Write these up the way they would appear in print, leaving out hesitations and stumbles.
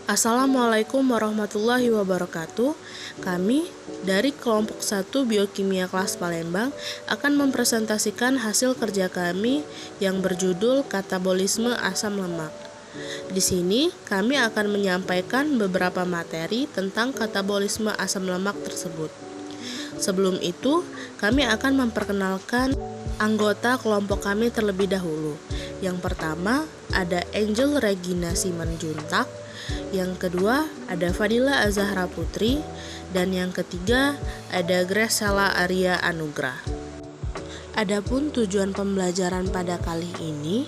Assalamualaikum warahmatullahi wabarakatuh. Kami dari kelompok 1 Biokimia kelas Palembang akan mempresentasikan hasil kerja kami yang berjudul Katabolisme Asam Lemak. Di sini kami akan menyampaikan beberapa materi tentang katabolisme asam lemak tersebut. Sebelum itu, kami akan memperkenalkan anggota kelompok kami terlebih dahulu. Yang pertama ada Angel Regina Simanjuntak, yang kedua ada Fadila Azahra Putri, dan yang ketiga ada Graciela Arya Anugrah. Adapun tujuan pembelajaran pada kali ini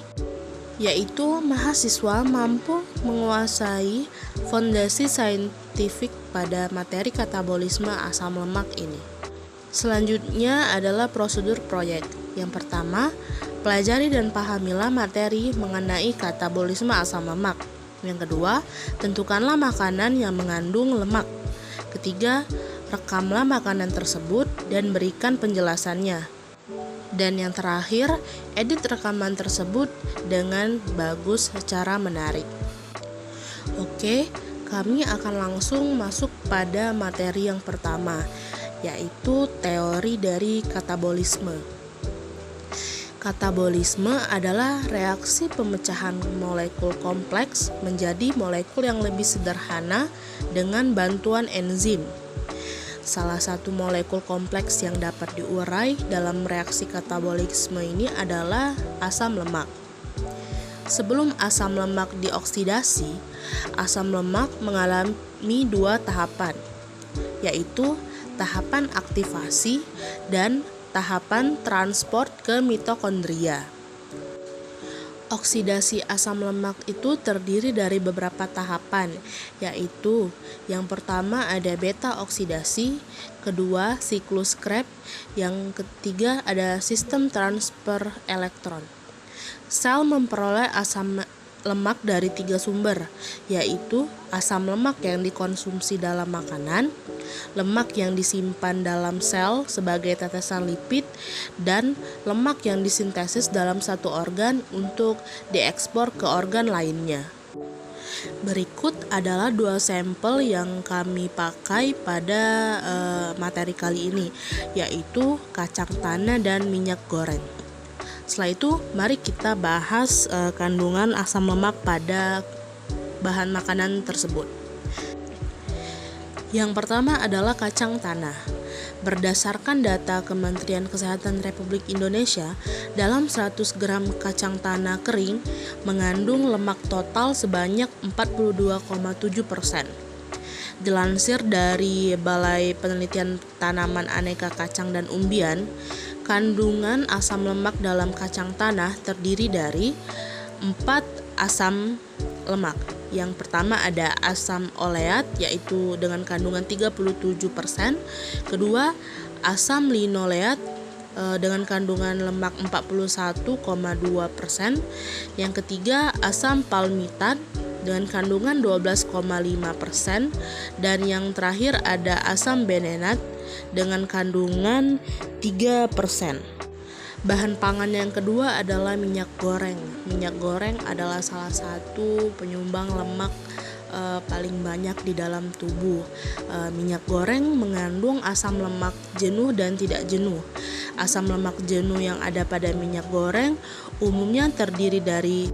yaitu mahasiswa mampu menguasai fondasi saintifik pada materi katabolisme asam lemak ini. Selanjutnya adalah prosedur proyek. Yang pertama, pelajari dan pahamilah materi mengenai katabolisme asam lemak. Yang kedua, tentukanlah makanan yang mengandung lemak. Ketiga, rekamlah makanan tersebut dan berikan penjelasannya. Dan yang terakhir, edit rekaman tersebut dengan bagus secara menarik. Oke, kami akan langsung masuk pada materi yang pertama, yaitu teori dari katabolisme. Katabolisme adalah reaksi pemecahan molekul kompleks menjadi molekul yang lebih sederhana dengan bantuan enzim. Salah satu molekul kompleks yang dapat diurai dalam reaksi katabolisme ini adalah asam lemak. Sebelum asam lemak dioksidasi, asam lemak mengalami dua tahapan, yaitu tahapan aktivasi dan tahapan transport ke mitokondria. Oksidasi asam lemak itu terdiri dari beberapa tahapan, yaitu yang pertama ada beta oksidasi, kedua siklus Krebs, yang ketiga ada sistem transfer elektron. Sel memperoleh asam lemak dari 3 sumber, yaitu asam lemak yang dikonsumsi dalam makanan, lemak yang disimpan dalam sel sebagai tetesan lipid, dan lemak yang disintesis dalam satu organ untuk diekspor ke organ lainnya. Berikut adalah 2 sampel yang kami pakai pada materi kali ini, yaitu kacang tanah dan minyak goreng. Setelah itu, mari kita bahas kandungan asam lemak pada bahan makanan tersebut. Yang pertama adalah kacang tanah. Berdasarkan data Kementerian Kesehatan Republik Indonesia, dalam 100 gram kacang tanah kering mengandung lemak total sebanyak 42,7%. Dilansir dari Balai Penelitian Tanaman Aneka Kacang dan Umbian, kandungan asam lemak dalam kacang tanah terdiri dari 4 asam lemak. Yang pertama ada asam oleat, yaitu dengan kandungan 37%. Kedua, asam linoleat dengan kandungan lemak 41,2%. Yang ketiga, asam palmitat dengan kandungan 12,5%. Dan yang terakhir ada asam benenat dengan kandungan 3%. Bahan pangan yang kedua adalah minyak goreng. Minyak goreng adalah salah satu penyumbang lemak paling banyak di dalam tubuh. Minyak goreng mengandung asam lemak jenuh dan tidak jenuh. Asam lemak jenuh yang ada pada minyak goreng umumnya terdiri dari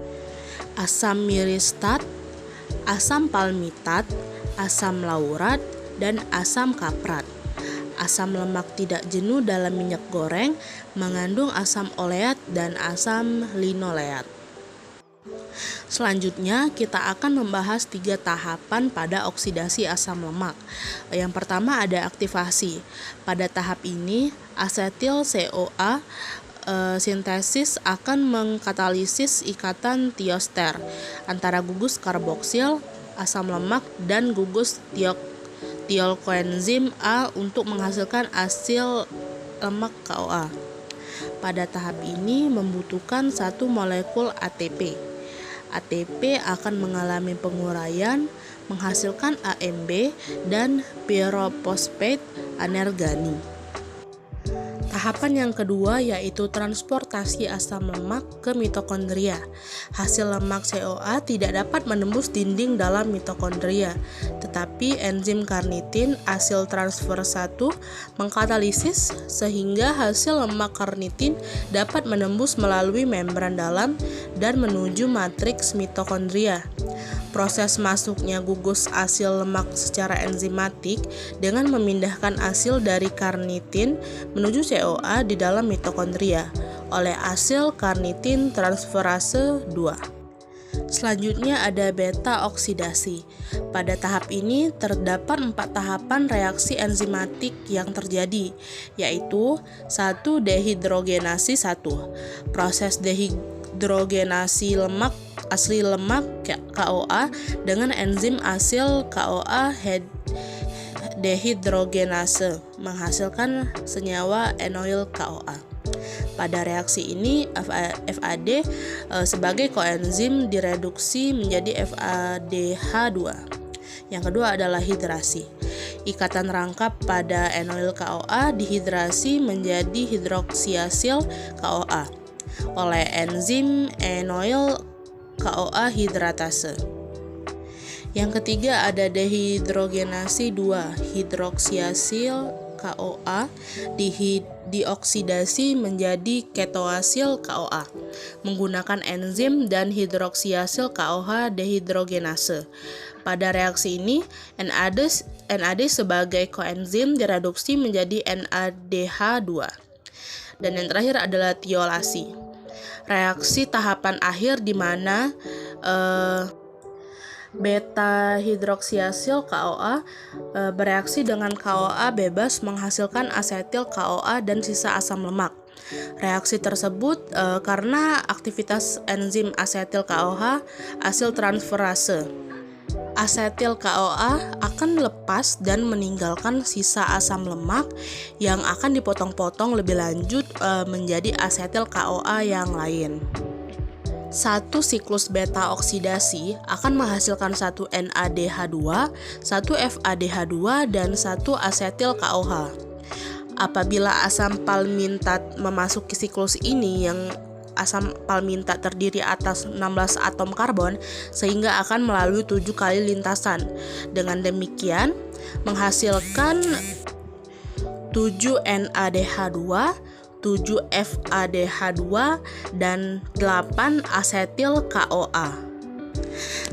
asam miristat, asam palmitat, asam laurat, dan asam kaprat. Asam lemak tidak jenuh dalam minyak goreng mengandung asam oleat dan asam linoleat. Selanjutnya kita akan membahas 3 tahapan pada oksidasi asam lemak. Yang pertama ada aktivasi. Pada tahap ini asetil CoA sintesis akan mengkatalisis ikatan tioster antara gugus karboksil asam lemak dan gugus tiolkoenzim A untuk menghasilkan asil lemak KOA. Pada tahap ini membutuhkan 1 molekul ATP. ATP akan mengalami penguraian, menghasilkan AMB dan pyrophosphate anergani. Tahapan yang kedua yaitu transportasi asam lemak ke mitokondria. Hasil lemak CoA tidak dapat menembus dinding dalam mitokondria, tetapi enzim karnitin asil transfer 1 mengkatalisis sehingga hasil lemak karnitin dapat menembus melalui membran dalam dan menuju matriks mitokondria. Proses masuknya gugus asil lemak secara enzimatik dengan memindahkan asil dari karnitin menuju CoA di dalam mitokondria oleh asil karnitin transferase 2. Selanjutnya ada beta oksidasi. Pada tahap ini terdapat 4 tahapan reaksi enzimatik yang terjadi, yaitu 1. Dehidrogenasi 1. Proses dehidrogenasi lemak asli lemak KOA dengan enzim asil KOA dehidrogenase menghasilkan senyawa enoil KOA. Pada reaksi ini FAD sebagai koenzim direduksi menjadi FADH2. Yang kedua adalah hidrasi. Ikatan rangkap pada enoil KOA dihidrasi menjadi hidroksiasil KOA oleh enzim enoil KOA hidratase. Yang ketiga ada dehidrogenasi 2, hidroksiasil KOA dioksidasi menjadi ketoasil KOA menggunakan enzim dan hidroksiasil KOH dehidrogenase. Pada reaksi ini NAD sebagai koenzim direduksi menjadi NADH2. Dan yang terakhir adalah tiolasi. Reaksi tahapan akhir di mana beta hidroksiasil KOA bereaksi dengan KOA bebas menghasilkan asetil KOA dan sisa asam lemak. Reaksi tersebut karena aktivitas enzim asetil KOH asil transferase. Asetil KOA akan lepas dan meninggalkan sisa asam lemak yang akan dipotong-potong lebih lanjut menjadi asetil KOA yang lain. Satu siklus beta oksidasi akan menghasilkan satu NADH2, satu FADH2, dan satu asetil KOH. Apabila asam palmitat memasuki siklus ini yang asam palmitat terdiri atas 16 atom karbon sehingga akan melalui 7 kali lintasan. Dengan demikian menghasilkan 7 NADH2, 7 FADH2 dan 8 asetil KOA.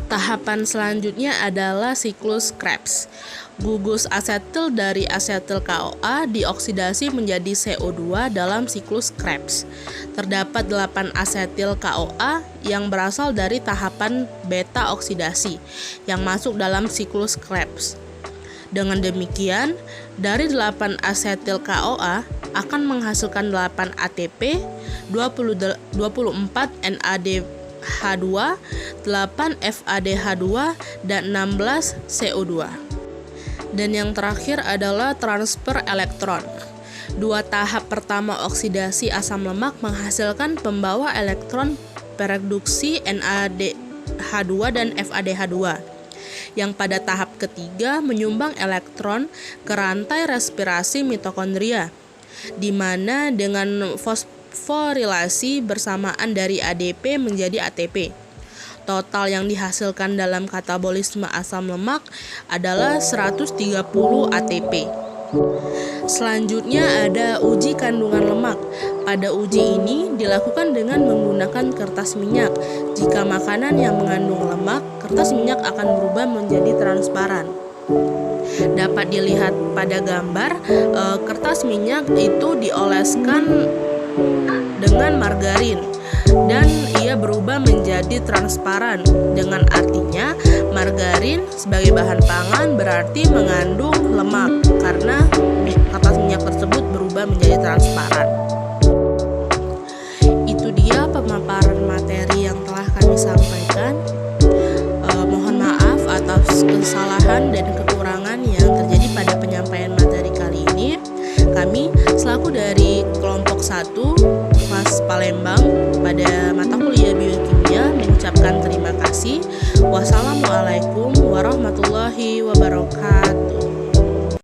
Tahapan selanjutnya adalah siklus Krebs. Gugus asetil dari asetil KOA dioksidasi menjadi CO2 dalam siklus Krebs. Terdapat 8 asetil KOA yang berasal dari tahapan beta oksidasi yang masuk dalam siklus Krebs. Dengan demikian, dari 8 asetil KOA akan menghasilkan 8 ATP, 24 NADH2, 8 FADH2, dan 16 CO2. Dan yang terakhir adalah transfer elektron. 2 tahap pertama oksidasi asam lemak menghasilkan pembawa elektron pereduksi NADH2 dan FADH2, yang pada tahap ketiga menyumbang elektron ke rantai respirasi mitokondria, di mana dengan fosforilasi bersamaan dari ADP menjadi ATP. Total yang dihasilkan dalam katabolisme asam lemak adalah 130 ATP. Selanjutnya ada uji kandungan lemak. Pada uji ini dilakukan dengan menggunakan kertas minyak. Jika makanan yang mengandung lemak, kertas minyak akan berubah menjadi transparan. Dapat dilihat pada gambar, kertas minyak itu dioleskan dengan margarin dan ia berubah menjadi transparan. Dengan artinya margarin sebagai bahan pangan berarti mengandung lemak karena kertas minyak tersebut berubah menjadi transparan. Itu dia pemaparan materi yang telah kami sampaikan. Mohon maaf atas kesalahan dan kekurangan yang terjadi pada penyampaian materi kali ini. Kami selaku dari kelompok 1 kelas Palembang pada mata kuliah biokimia mengucapkan terima kasih. Wassalamualaikum warahmatullahi wabarakatuh.